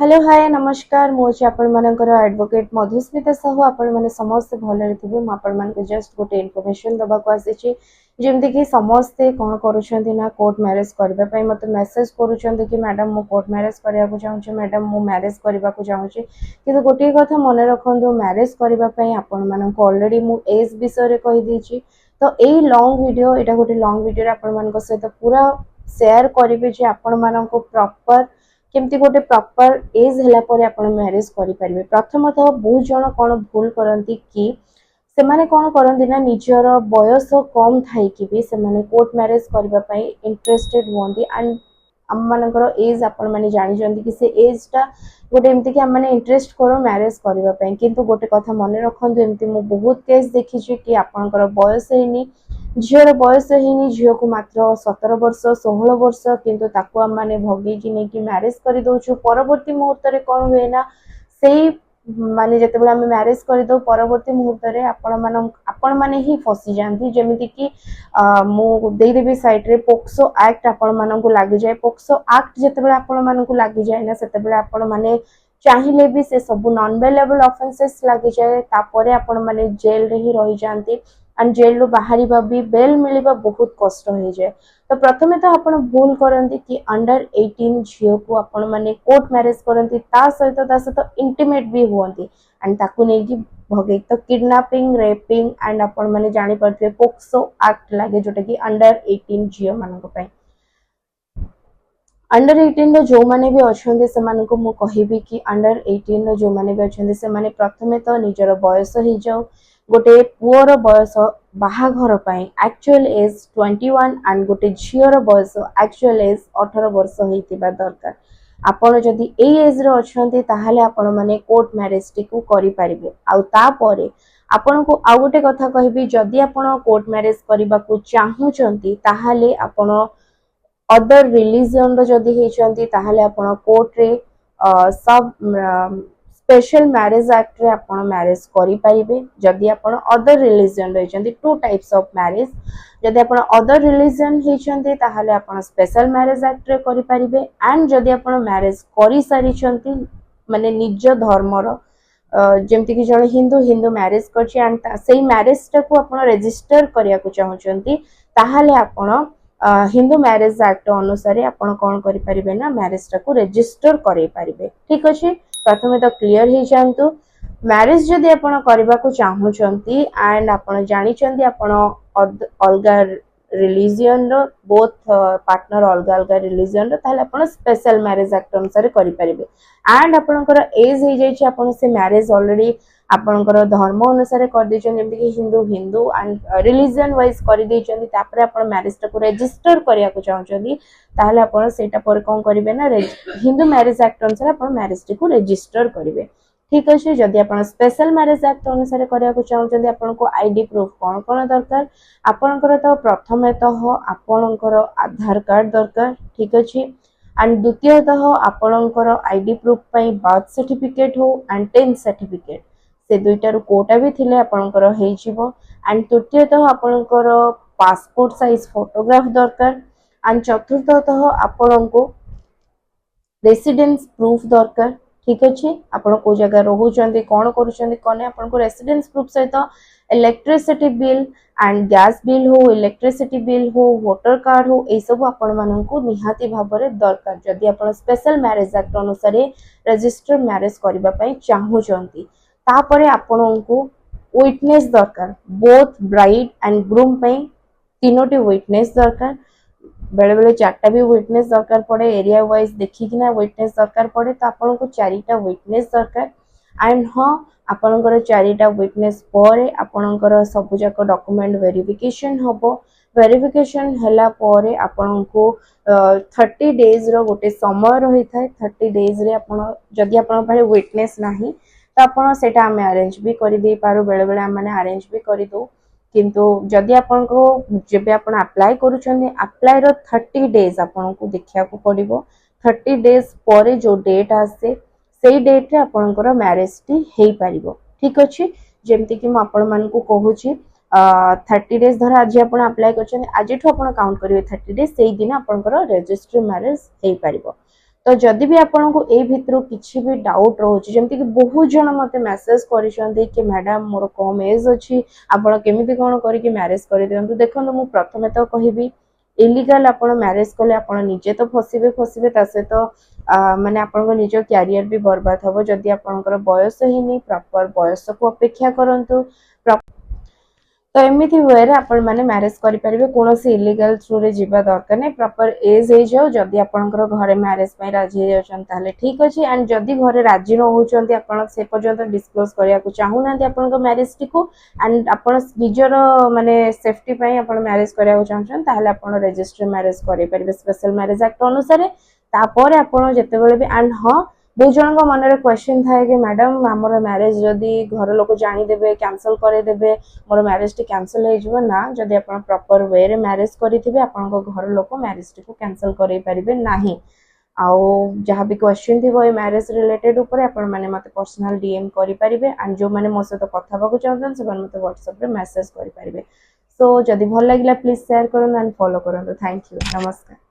Hello hi नमस्कार मुझे आपण मानकर एडवोकेट मधुस्मिता साहू आपण माने समस्त भलरे थिबे म आपण मान जस्ट गोटे इन्फॉर्मेशन दबा को आसी जेमति कि समस्ते कोन करूछंती ना कोर्ट मैरिज करबा पई मते मेसेज करूछंती कि मैडम मो कोर्ट मैरिज करिया को चाहूची मैडम मो मैरिज करबा को चाहूची किंतु गोटे कथा मन रखंदो मैरिज करबा पई आपण मान को ऑलरेडी मु एज विषय रे कहि दीची तो एई लॉन्ग वीडियो एटा गोटे लॉन्ग वीडियो रे आपण मान को सहित पूरा शेयर करिवे जे आपण मान को प्रॉपर केमती गोटे प्रॉपर एज हला परे आपण मैरिज करि परिबे। प्रथमतः बहुत जण कोन भूल करंती कि सेमाने कोन करंती ना निजर बयस कम थाई कि भी सेमाने कोर्ट मैरिज करबा पई इंटरेस्टेड होंदी एंड हम मानकर एज आपण माने जानि जंदी कि से एज टा गोटे एमती कि हम माने इंटरेस्ट करो मैरिज करबा पई किंतु गोटे कथा मन रखंतु एमती मु बहुत केस देखि छि कि आपनकर बयस हेनी झीर बयस हेनी झील को मात्र 17 वर्ष 16 वर्ष किंतु ताको हम माने भगे कि नहीं कि मैरिज कर दउछु परवर्ती मुहूर्त रे कोन होए ना सेही माने जते बेला हम मैरिज कर दो परवर्ती मुहूर्त रे आपण माने ही फसी जानती जेमिति कि मु देई देबी साइट रे पोक्सो एक्ट आपण मानन को लागि जाय पोक्सो एक्ट जते बेला आपण मानन को लागि जाय ना सेते बेला आपण माने चाहिए भी से सब नॉन बेलेबल ऑफेंसेस लागि जाय तापरे आपण माने जेल रे ही रही जानती एंड जेल रो बाहरी भी बेल मिलवा बहुत कष्ट हो जाए। तो प्रथमे तो आपण भूल करंती कि अंडर 18 झियो को आपण माने कोर्ट मैरिज करंती ता सहित इंटिमेट भी होंती एंड ताकू नै कि भगे तो किडनैपिंग रेपिंग एंड आपण माने जानि परथे पोक्सो एक्ट लागे जोटा कि अंडर 18 झियो मानको पय अंडर 18 रो जो माने भी अछंदे से माने को मु कहिबी कि अंडर 18 रो जो माने भी अछंदे से माने प्रथमे तो निजर बयस ही जाऊ गोटे पुअर बयस बाहाघर पई एक्चुअल एज 21 एंड गोटे झियर बयस एक्चुअल एज 18 वर्ष होइतिबा दरकार आपण जदि ए एज रे अछंती ताहाले आपण माने कोर्ट मैरिज टी को करि परिबे आ ता परे आपण को आ गोटे कथा कहिबी जदि आपण कोर्ट मैरिज करबा को चाहूचंती ताहाले आपण अदर रिलीजन रो जदि हेचंती ताहाले आपण कोर्ट रे सब स्पेशल मैरिज एक्ट रे आपण मैरिज करि परिबे जदि आपण अदर रिलीजन रहिचंती टू टाइप्स ऑफ मैरिज जदि आपण अदर रिलीजन हेचंती ताहाले आपण स्पेशल मैरिज एक्ट रे करि परिबे एंड जदि आपण मैरिज करि सारिचंती माने निज धर्म रो जेमति कि जण हिंदू हिंदू मैरिज करछि एंड सेही मैरिज टा को आपण रजिस्टर करिया को चाहउचंती ताहाले आपण हिंदू मैरिज एक्ट अनुसार आपण कोन करि परिबे ना मैरिज टा को रजिस्टर करै परिबे। ठीक अछि प्रथमे तो क्लियर ही जानतु मैरिज जदि आपण करबा को चाहूचंती एंड आपण जानि चंती आपण अलगा रिलीजन रो बोथ पार्टनर अलगा अलगा रिलीजन रो ताले आपण स्पेशल मैरिज एक्ट अनुसार करि परिबे एंड आपणकर एज हे जाय छी आपण से मैरिज ऑलरेडी आपणकर धर्म अनुसार कर दै छन जेमति कि Hindu Hindu and religion wise कर दै छन तापर आपण मैरिज टा को रजिस्टर करिया को चाहउचंती ताले आपण सेटा पर कोन करिवे ना हिंदू मैरिज एक्ट अनुसार आपण मैरिज टी को रजिस्टर करिवे। ठीक अछि जदि आपण स्पेशल मैरिज एक्ट अनुसार करिया को चाहउचंती आपण को आईडी प्रूफ कोन कोन दरकार आपणकर तो प्रथमे तो आपणकर आधार कार्ड दरकार। ठीक अछि एंड द्वितीयतः आपणकर आईडी प्रूफ पई बर्थ सर्टिफिकेट हो एंड 10th सर्टिफिकेट से दुईटार कोटा भी थिले आपणकर हेइ जिवो एंड तृतीयतः आपणकर पासपोर्ट साइज फोटोग्राफ दरकार एंड चतुर्थतः आपणको रेसिडेंस प्रूफ दरकार। ठीक अछि आपण को जगह रहउचंती कोन करूचंती कोने आपण को रेसिडेंस प्रूफ सहित electricity bill and gas bill हो इलेक्ट्रिसिटी बिल हो वोटर कार्ड हो ए सब आपण मानन को निहाती भाबरे दरकार जदि आपण स्पेशल मैरिज एक्ट अनुसार रजिस्टर मैरिज करबा पई चाहूचंती तापरे आपण को विटनेस दरकार बोथ ब्राइड एंड ग्रूम पई तीनोटी विटनेस दरकार बेले बेले चारटा भी विटनेस दरकार पड़े एरिया वाइज देखी कि ना विटनेस दरकार पड़े तो आपन को चारिटा विटनेस दरकार एंड हाँ आपनकर चारिटा विटनेस परे आपनकर सब जाक डॉक्यूमेंट वेरिफिकेशन हबो वेरिफिकेशन हला परे आपन को 30 डेज रो गोटे समय रही था 30 डेज रे आपन जदि आपन पारे विटनेस नाही तो आपन सेटा हम अरेंज भी करि दे पारो बेले बेले हम माने अरेंज भी करि दो किंतु जदि आपन को जेबे आपन अप्लाई करूछन अप्लाई रो 30 डेज आपन को देखिया को पड़िबो 30 डेज परे जो डेट आसे सेही डेट रे आपनकर मैरिज टी हेई पारिबो। ठीक अछि जेमति कि म आपन मान को कहूची 30 डेज धर आज आपन अप्लाई करछन आज ठो आपन काउंट करिवे 30 डेज सेही दिन आपनकर रजिस्टर मैरिज हेई पारिबो। तो जदि भी आपको ए भितर किसी भी डाउट रोचे जमती कि बहुत जन मत मेसेज कर मैडम मोर कम एज अच्छी आपड़ केमी कौन करके मैरेज कर दिंतु देखो मुझे प्रथम तो कहबी इलिगाल आप मैरेज कले आप निजे तो फसबे सहित माने आपन निज क्यारियर भी बर्बाद हम जदि आपंकर बयस ही नहीं प्रॉपर बयस को अपेक्षा करंतु तो एमती वे आपण मैंने मैरेज करेंगे कौन से इलिगल थ्रू रे जीवा दरकार नहीं प्रॉपर एज हो जाओ जदि आपंकर घरे मैरेज राजी हो ठीक अच्छे एंड जदि घरे राजी न होती से पर्यंत डिस्क्लोज करने को चाहूना आप मैरेज टी को एंड आप निजर माने सेफ्टी मैरेज करने को चाहते आप रजिस्टर मैरेज करेंगे स्पेशल मैरेज एक्ट अनुसार तापर आप जिते भी एंड हाँ बहुत जन मन क्वेश्चन थाए कि मैडम आमर मैरेज जदि घर लोक जानीदे कैंसल करदेवे मोर मैरेज टी कैंसल हो ना जदि आप प्रॉपर वे रे मैरेज करेंगे आप घर लोक मैरेज टी को कैंसल कर पारे ना आउ जहाँ भी क्वेश्चन थी मैरेज रिलेटेड मत पर्सनल डीएम करेंगे एंड जो मैंने मो सहित कथा चाहते हैं मत व्हाट्सएप मैसेज करेंगे सो जदि भल लगे प्लीज शेयर करूँ एंड फॉलो करूँ थैंक यू नमस्कार।